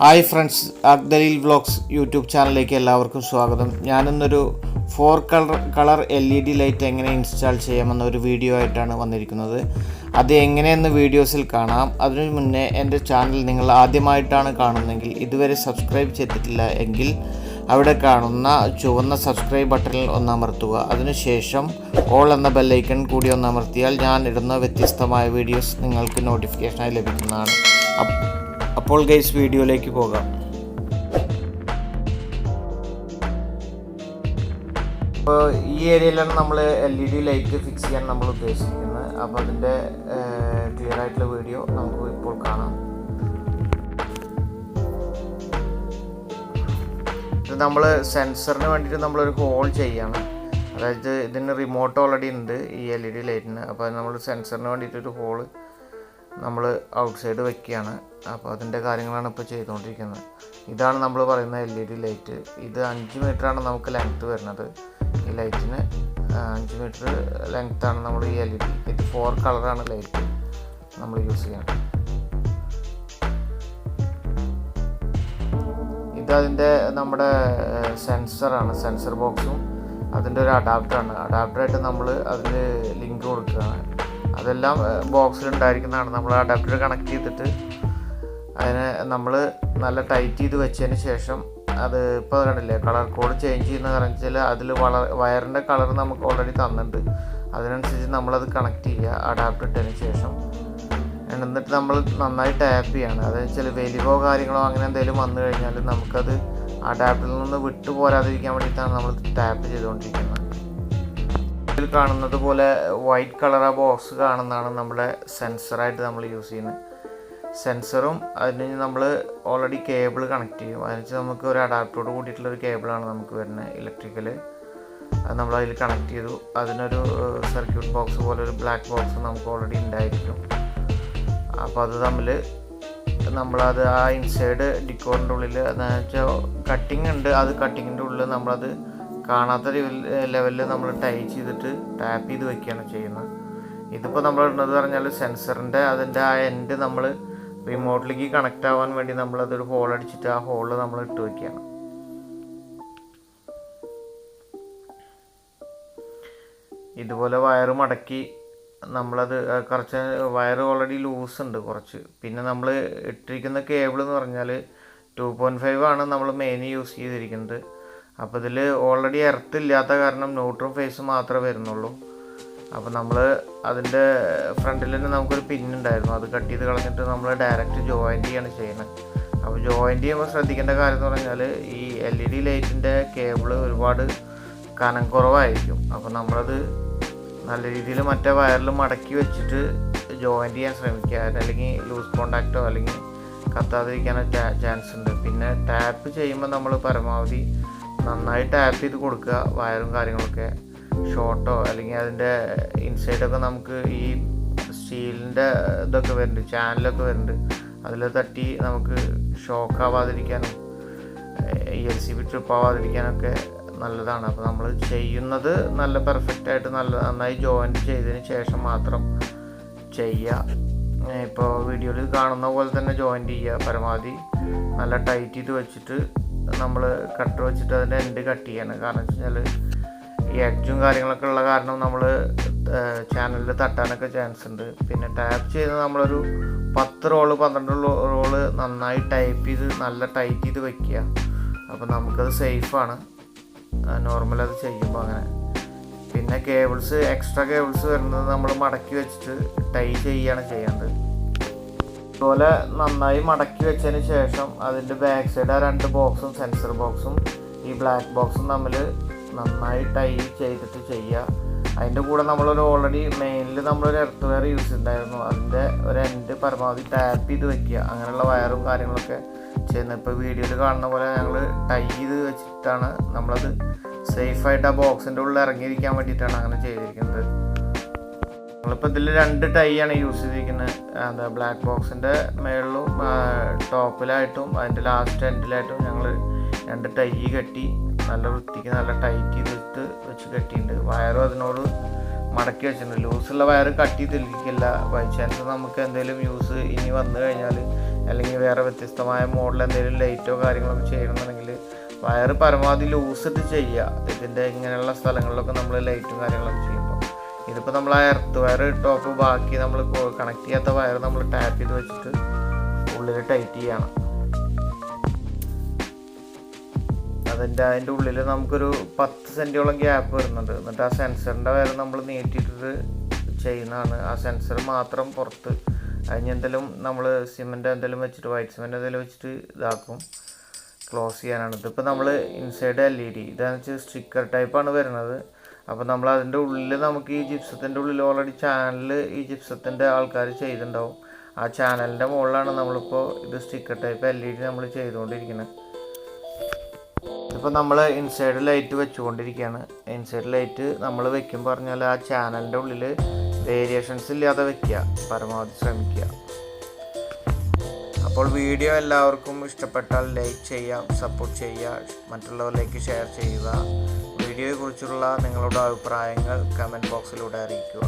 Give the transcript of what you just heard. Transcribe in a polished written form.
Hi friends, DALEEL vlogs YouTube ചാനലിലേക്ക് എല്ലാവർക്കും സ്വാഗതം. ഞാനിന്നൊരു 4 കളർ LED ലൈറ്റ് എങ്ങനെ ഇൻസ്റ്റാൾ ചെയ്യാമെന്നൊരു വീഡിയോ ആയിട്ടാണ് വന്നിരിക്കുന്നത്. അത് എങ്ങനെയെന്ന് വീഡിയോസിൽ കാണാം. അതിനു മുന്നേ എൻ്റെ ചാനൽ നിങ്ങൾ ആദ്യമായിട്ടാണ് കാണുന്നതെങ്കിൽ ഇതുവരെ സബ്സ്ക്രൈബ് ചെയ്തിട്ടില്ല എങ്കിൽ അവിടെ കാണുന്ന ചുവന്ന സബ്സ്ക്രൈബ് ബട്ടണിൽ ഒന്നമർത്തുക. അതിനുശേഷം ഓൾ എന്ന ബെല്ലൈക്കൺ കൂടി ഒന്നമർത്തിയാൽ ഞാൻ ഇടുന്ന വ്യത്യസ്തമായ വീഡിയോസ് നിങ്ങൾക്ക് നോട്ടിഫിക്കേഷനായി ലഭിക്കുന്നതാണ്. അപ്പോൾ ഗൈസ്, വീഡിയോയിലേക്ക് പോകാം. അപ്പോൾ ഈ ഏരിയയിലാണ് നമ്മൾ LED ലൈറ്റ് ഫിക്സ് ചെയ്യാൻ നമ്മൾ ഉദ്ദേശിക്കുന്നത്. അപ്പോൾ അതിൻ്റെ ക്ലിയർ ആയിട്ടുള്ള വീഡിയോ നമുക്ക് ഇപ്പോൾ കാണാം. ഇത് നമ്മൾ സെൻസറിന് വേണ്ടിയിട്ട് നമ്മളൊരു ഹോൾ ചെയ്യാണ്. അതായത് ഇതിന് റിമോട്ട് ഓൾറെഡി ഉണ്ട് ഈ LED ലൈറ്റിന്. അപ്പോൾ നമ്മൾ സെൻസറിന് വേണ്ടിയിട്ടൊരു ഹോള് നമ്മൾ ഔട്ട് സൈഡ് വെക്കുകയാണ്. അപ്പോൾ അതിൻ്റെ കാര്യങ്ങളാണ് ഇപ്പോൾ ചെയ്തുകൊണ്ടിരിക്കുന്നത്. ഇതാണ് നമ്മൾ പറയുന്ന LED ലൈറ്റ്. ഇത് 5 മീറ്ററാണ് നമുക്ക് ലെങ്ത്ത് വരുന്നത്. ഈ ലൈറ്റിന് 5 മീറ്റർ ലെങ്ത്താണ് നമ്മൾ ഈ LED. ഇത് 4 കളറാണ് ലൈറ്റ് നമ്മൾ യൂസ് ചെയ്യുന്നത്. ഇതതിൻ്റെ നമ്മുടെ സെൻസറാണ്, സെൻസർ ബോക്സും അതിൻ്റെ ഒരു അഡാപ്റ്ററാണ്. അഡാപ്റ്ററായിട്ട് നമ്മൾ അതിൽ ലിങ്ക് കൊടുക്കുകയാണ്. അതെല്ലാം ബോക്സിലുണ്ടായിരിക്കുന്നതാണ്. നമ്മൾ അഡാപ്റ്റർ കണക്ട് ചെയ്തിട്ട് അതിനെ നമ്മൾ നല്ല ടൈറ്റ് ചെയ്ത് വെച്ചതിന് ശേഷം അത് ഇപ്പോൾ കണ്ടില്ലേ കളർ കോഡ് ചേഞ്ച് ചെയ്യുന്ന കാരണം വെച്ചാൽ അതിൽ വയറിൻ്റെ കളർ നമുക്ക് ഓൾറെഡി തന്നിട്ടുണ്ട്. അതിനനുസരിച്ച് നമ്മളത് കണക്ട് ചെയ്യുക അഡാപ്റ്റർ ഇട്ടതിന് ശേഷം. എന്നിട്ട് നമ്മൾ നന്നായി ടാപ്പ് ചെയ്യാണ്. അതെന്ന് വെച്ചാൽ വലിവോ കാര്യങ്ങളോ അങ്ങനെ എന്തെങ്കിലും വന്നു കഴിഞ്ഞാൽ നമുക്കത് അഡാപ്റ്ററിൽ നിന്ന് വിട്ടു പോരാതിരിക്കാൻ വേണ്ടിയിട്ടാണ് നമ്മൾ ടാപ്പ് ചെയ്തുകൊണ്ടിരിക്കുന്നത്. ഇതിൽ കാണുന്നത് പോലെ വൈറ്റ് കളർ ആ ബോക്സ് കാണുന്നതാണ് നമ്മുടെ സെൻസറായിട്ട് നമ്മൾ യൂസ് ചെയ്യുന്നത്. സെൻസറും അതിന് നമ്മൾ ഓൾറെഡി കേബിൾ കണക്ട് ചെയ്യും. അതിന് നമുക്ക് ഒരു അഡാപ്റ്ററോട് കൂടിയിട്ടുള്ളൊരു കേബിളാണ് നമുക്ക് വരുന്നത്, ഇലക്ട്രിക്കൽ. അത് നമ്മളതിൽ കണക്ട് ചെയ്തു. അതിനൊരു സർക്യൂട്ട് ബോക്സ് പോലെ ഒരു ബ്ലാക്ക് ബോക്സ് നമുക്ക് ഓൾറെഡി ഉണ്ടായിരിക്കും. അപ്പോൾ അത് തമ്മിൽ നമ്മളത് ആ ഇൻസൈഡ് ഡിക്കോറിൻ്റെ ഉള്ളിൽ എന്ന് വെച്ചാൽ കട്ടിങ് ഉണ്ട്. അത് കട്ടിങ്ങിൻ്റെ ഉള്ളിൽ നമ്മളത് കാണാത്ത ലെവലിൽ നമ്മൾ ടൈറ്റ് ചെയ്തിട്ട് ടാപ്പ് ചെയ്ത് വയ്ക്കുകയാണ് ചെയ്യുന്നത്. ഇതിപ്പോൾ നമ്മൾ ഇടുന്നത് പറഞ്ഞാൽ സെൻസറിൻ്റെ അതിൻ്റെ ആ എൻഡ് നമ്മൾ റിമോട്ടിലേക്ക് കണക്റ്റ് ആവാൻ വേണ്ടി നമ്മളതൊരു ഹോൾ അടിച്ചിട്ട് ആ ഹോളിൽ നമ്മൾ ഇട്ട് വയ്ക്കുകയാണ്. ഇതുപോലെ വയറ് മടക്കി നമ്മളത് കുറച്ച് വയറ് ഓൾറെഡി ലൂസ് ഉണ്ട് കുറച്ച്. പിന്നെ നമ്മൾ ഇട്ടിരിക്കുന്ന കേബിൾ എന്ന് പറഞ്ഞാൽ 2.5 ആണ് നമ്മൾ മെയിൻ യൂസ് ചെയ്തിരിക്കുന്നത്. അപ്പോൾ ഇതിൽ ഓൾറെഡി എർത്ത് ഇല്ലാത്ത കാരണം ന്യൂട്രൽ ഫേസ് മാത്രമേ വരുന്നുള്ളൂ. അപ്പോൾ നമ്മൾ അതിൻ്റെ ഫ്രണ്ടിൽ തന്നെ നമുക്കൊരു പിന്നുണ്ടായിരുന്നു. അത് കട്ട് ചെയ്ത് കളഞ്ഞിട്ട് നമ്മൾ ഡയറക്റ്റ് ജോയിൻ്റ് ചെയ്യാണ് ചെയ്യുന്നത്. അപ്പോൾ ജോയിൻ്റ് ചെയ്യുമ്പോൾ ശ്രദ്ധിക്കേണ്ട കാര്യം എന്ന് പറഞ്ഞാൽ ഈ LED ലൈറ്റിൻ്റെ കേബിൾ ഒരുപാട് കനം കുറവായിരിക്കും. അപ്പോൾ നമ്മളത് നല്ല രീതിയിൽ മറ്റേ വയറിൽ മടക്കി വെച്ചിട്ട് ജോയിൻ്റ് ചെയ്യാൻ ശ്രമിക്കുക. അല്ലെങ്കിൽ ലൂസ് കോണ്ടാക്റ്റോ അല്ലെങ്കിൽ കത്താതിരിക്കാനോ ചാൻസ് ഉണ്ട്. പിന്നെ ടാപ്പ് ചെയ്യുമ്പോൾ നമ്മൾ പരമാവധി നന്നായി ടാപ്പ് ചെയ്ത് കൊടുക്കുക. വയറും കാര്യങ്ങളൊക്കെ ഷോർട്ടോ അല്ലെങ്കിൽ അതിൻ്റെ ഇൻസൈഡൊക്കെ നമുക്ക് ഈ സ്റ്റീലിൻ്റെ ഇതൊക്കെ വരുന്നുണ്ട്, ചാനലൊക്കെ വരുന്നുണ്ട്. അതിൽ തട്ടി നമുക്ക് ഷോക്ക് ആവാതിരിക്കാനും LCB ട്രിപ്പ് ആവാതിരിക്കാനൊക്കെ നല്ലതാണ്. അപ്പോൾ നമ്മൾ ചെയ്യുന്നത് നല്ല പെർഫെക്റ്റായിട്ട് നന്നായി ജോയിൻറ്റ് ചെയ്തതിന് ശേഷം മാത്രം ചെയ്യുക. ഇപ്പോൾ വീഡിയോയിൽ കാണുന്ന പോലെ തന്നെ ജോയിൻറ്റ് ചെയ്യുക. പരമാവധി നല്ല ടൈറ്റ് ചെയ്ത് വെച്ചിട്ട് നമ്മൾ കട്ടർ വെച്ചിട്ട് അതിൻ്റെ എൻഡ് കട്ട് ചെയ്യണം. കാരണം വെച്ച് കഴിഞ്ഞാൽ ഈ എഡ്ജും കാര്യങ്ങളൊക്കെ ഉള്ള കാരണം നമ്മൾ ചാനലിൽ തട്ടാനൊക്കെ ചാൻസ് ഉണ്ട്. പിന്നെ ടാപ്പ് ചെയ്ത് നമ്മളൊരു 10 റോള് 12 റോള് നന്നായി ടൈപ്പ് ചെയ്ത് നല്ല ടൈറ്റ് ചെയ്ത് വയ്ക്കുക. അപ്പോൾ നമുക്കത് സേഫാണ് നോർമൽ അത് ചെയ്യുമ്പോൾ അങ്ങനെ. പിന്നെ കേബിൾസ് എക്സ്ട്രാ കേബിൾസ് വരുന്നത് നമ്മൾ മടക്കി വെച്ചിട്ട് ടൈ ചെയ്യുകയാണ് ചെയ്യേണ്ടത്. അതുപോലെ നന്നായി മടക്കി വെച്ചതിന് ശേഷം അതിൻ്റെ ബാക്ക് സൈഡ് ആ 2 ബോക്സും സെൻസർ ബോക്സും ഈ ബ്ലാക്ക് ബോക്സും തമ്മിൽ നന്നായി ടൈ ചെയ്തിട്ട് ചെയ്യുക. അതിൻ്റെ കൂടെ നമ്മളൊരു ഓൾറെഡി മെയിനിൽ നമ്മളൊരു എർത്ത് വയർ യൂസ് ചെയ്തിട്ടുണ്ടായിരുന്നു. അതിൻ്റെ ഒരു എൻഡ് പരമാവധി ടാപ്പ് ചെയ്ത് വെക്കുക. അങ്ങനെയുള്ള വയറും കാര്യങ്ങളൊക്കെ ചെയ്യുന്നത്. ഇപ്പോൾ വീഡിയോയിൽ കാണുന്ന പോലെ ഞങ്ങൾ ടൈ ചെയ്ത് വെച്ചിട്ടാണ് നമ്മളത് സേഫായിട്ട് ആ ബോക്സിൻ്റെ ഉള്ളിൽ ഇറങ്ങിയിരിക്കാൻ വേണ്ടിയിട്ടാണ് അങ്ങനെ ചെയ്തിരിക്കുന്നത്. നമ്മളിപ്പോൾ ഇതിൽ 2 ടൈ ആണ് യൂസ് ചെയ്തിരിക്കുന്നത്. എന്താ ബ്ലാക്ക് ബോക്സിൻ്റെ മേളിലും ടോപ്പിലായിട്ടും അതിൻ്റെ ലാസ്റ്റ് എൻഡിലായിട്ടും ഞങ്ങൾ 2 ടൈ കെട്ടി നല്ല വൃത്തിക്ക് നല്ല ടൈറ്റ് ചെയ്തിട്ട് വെച്ച് കെട്ടിയിട്ടുണ്ട്. വയറും അതിനോട് മടക്കി വെച്ചിട്ടുണ്ട്. ലൂസുള്ള വയർ കട്ട് ചെയ്തിരിക്കില്ല. ബൈ ചാൻസ് നമുക്ക് എന്തെങ്കിലും യൂസ് ഇനി വന്നു കഴിഞ്ഞാൽ, അല്ലെങ്കിൽ വേറെ വ്യത്യസ്തമായ മോഡൽ എന്തെങ്കിലും ലൈറ്റോ കാര്യങ്ങളൊക്കെ ചെയ്യണമെന്നുണ്ടെങ്കിൽ വയർ പരമാവധി ലൂസിട്ട് ചെയ്യുക. ഇതിൻ്റെ ഇങ്ങനെയുള്ള സ്ഥലങ്ങളിലൊക്കെ നമ്മൾ ലൈറ്റും കാര്യങ്ങളൊക്കെ ചെയ്യുമ്പോൾ. ഇതിപ്പോൾ നമ്മൾ ആ എർത്ത് വയർ ടോപ്പ് ബാക്കി നമ്മൾ കണക്ട് ചെയ്യാത്ത വയർ നമ്മൾ ടാപ്പ് ചെയ്ത് വെച്ചിട്ട് ഉള്ളിൽ ടൈറ്റ് ചെയ്യണം. അതിൻ്റെ ഉള്ളിൽ നമുക്കൊരു 10 സെൻറ്റോളം ഗ്യാപ്പ് വരുന്നുണ്ട്. എന്നിട്ട് ആ സെൻസറിൻ്റെ വയർ നമ്മൾ നീട്ടിയിട്ട് ചെയ്യുന്നതാണ്. ആ സെൻസർ മാത്രം പുറത്ത് എന്തെങ്കിലും നമ്മൾ സിമെൻറ്റ് എന്തെങ്കിലും വെച്ചിട്ട്, വൈറ്റ് സിമെൻറ്റ് എന്തെങ്കിലും വെച്ചിട്ട് ഇതാക്കും, ക്ലോസ് ചെയ്യാനാണ്. ഇതിപ്പോൾ നമ്മൾ ഇൻസൈഡ് LED ഇതാണെന്ന് വെച്ചാൽ സ്റ്റിക്കർ ടൈപ്പാണ് വരുന്നത്. അപ്പോൾ നമ്മൾ അതിൻ്റെ ഉള്ളിൽ നമുക്ക് ഈ ജിപ്സത്തിൻ്റെ ഉള്ളിൽ ഓൾറെഡി ചാനൽ ഈ ജിപ്സത്തിൻ്റെ ആൾക്കാർ ചെയ്തിട്ടുണ്ടാവും. ആ ചാനലിൻ്റെ മുകളിലാണ് നമ്മളിപ്പോൾ ഇത് സ്റ്റിക്കർ ടൈപ്പ് LED നമ്മൾ ചെയ്തുകൊണ്ടിരിക്കുന്നത്. ഇപ്പോൾ നമ്മൾ ഇൻസൈഡ് ലൈറ്റ് വെച്ചുകൊണ്ടിരിക്കുകയാണ്. ഇൻസൈഡ് ലൈറ്റ് നമ്മൾ വെക്കുമ്പോൾ പറഞ്ഞാൽ ആ ചാനലിൻ്റെ ഉള്ളിൽ വേരിയേഷൻസ് ഇല്ലാതെ വെക്കുക, പരമാവധി ശ്രമിക്കുക. അപ്പോൾ വീഡിയോ എല്ലാവർക്കും ഇഷ്ടപ്പെട്ടാൽ ലൈക്ക് ചെയ്യാം, സപ്പോർട്ട് ചെയ്യുക, മറ്റുള്ളവരിലേക്ക് ഷെയർ ചെയ്യുക. വീഡിയോയെക്കുറിച്ചുള്ള നിങ്ങളുടെ അഭിപ്രായങ്ങൾ കമൻറ്റ് ബോക്സിലൂടെ അറിയിക്കുക.